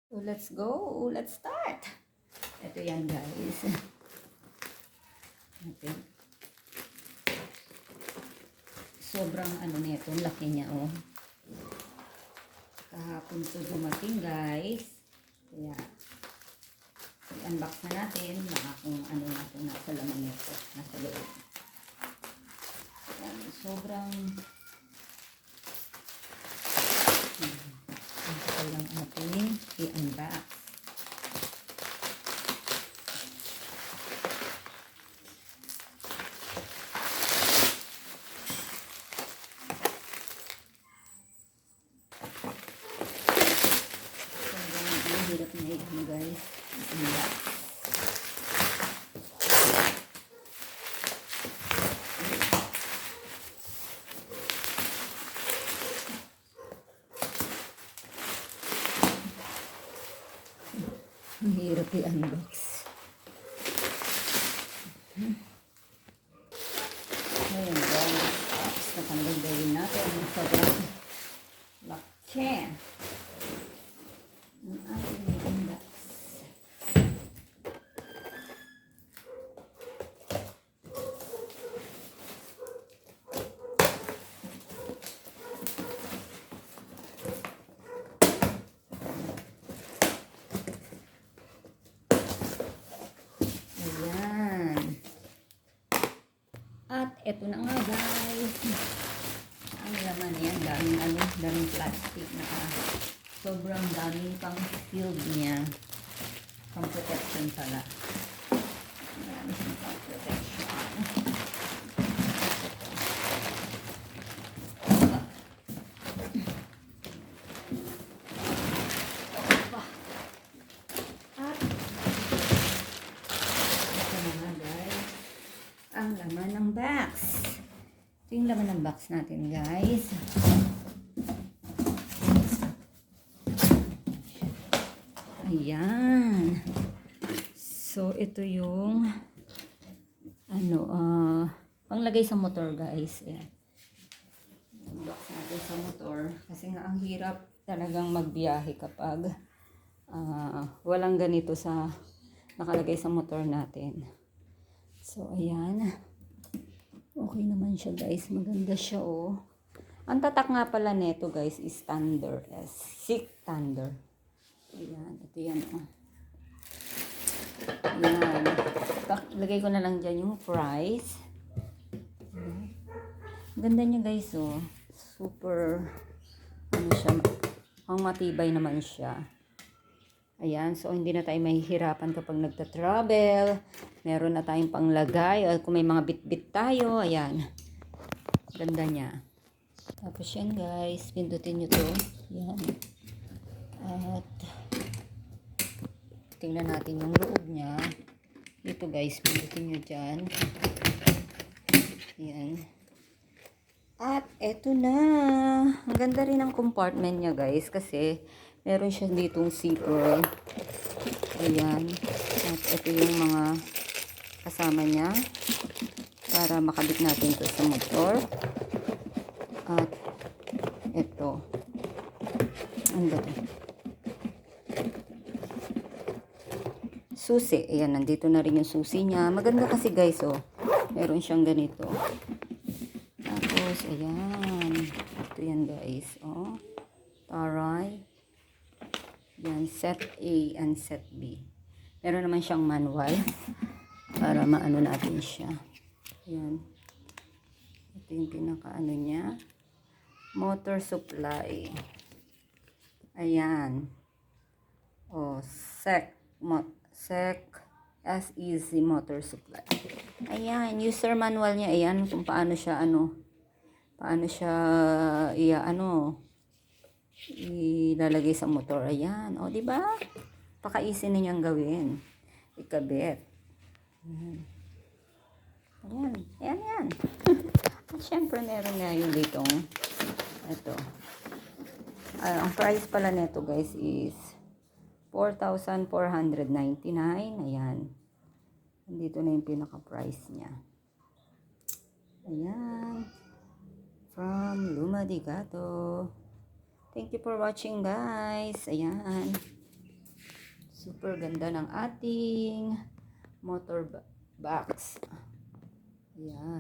So, let's go. Let's start. Ito yan, guys. Okay. Sobrang ano nito, laki niya, oh. Kahapon to dumating, guys. Kaya, i-unbox na natin. Baka kung ano na ito nasa laman nito. Nasa loob. Ayan, sobrang ang kapal lang ating i-unbox. Hirap na yun, guys. Ang hirap i-unbox. Ayan, guys. Tapos natanggal gawin natin ang sobrang laki. Ang ating i-unbox. Ayan. At eto na nga, guys. Ang laman yan, daming plastic na sobrang daming pang shield niya. Pang protection pala. Marami siyang pang protection. At ito na nga, guys. Ang laman ng box. Ito yung laman ng box natin, guys. Ayan. So, ito yung panglagay sa motor, guys. Ayan. Box natin sa motor. Kasi nga, ang hirap talagang magbiyahe kapag walang ganito sa nakalagay sa motor natin. So, ayan. Okay naman siya, guys. Maganda siya, oh. Ang tatak nga pala neto, guys, is Thunder. Sick Thunder. Ayan. Ito yan, oh. Ayan. Lagay ko na lang dyan yung price. Ayan. Ganda niya, guys, oh. Super, ano siya, ang matibay naman siya. Ayan, so hindi na tayo mahihirapan kapag nagta-travel. Meron na tayong panglagay. O kung may mga bit-bit tayo, ayan. Ganda niya. Tapos yan, guys, pindutin nyo to. Ayan. At tingnan natin yung loob niya. Dito, guys, pindutin nyo dyan. Ayan. At eto na. Ang ganda rin ang compartment niya, guys, kasi meron siya ditong zipper. Ayan. At ito yung mga kasama niya para makabit natin ito sa motor. At ito. Ano ba ito? Susi. Ayan, nandito na rin yung susi niya. Maganda kasi, guys, oh. Meron siyang ganito. Tapos, ayan. Ito yan, guys. Oh. Taray. Yan, set A and set B. Meron naman siyang manual para maano natin siya. Yan. Ito yung pinakaano niya. Motor supply. Ayan. Oh, SEC motor supply. Ayan, user manual niya. Ayan, kung paano siya ilalagay sa motor. Ayan. O, di ba? Paka-easy na niyang gawin. Ikabit. Ayan. Ayan. Ayan, ayan. At syempre, meron nga yung ditong ito. Ang price pala nito, guys, is 4,499. Ayan. Nandito na yung pinaka-price niya. Ayan. From Lumadigato. Thank you for watching, guys. Ayan. Super ganda ng ating motor box. Ayan.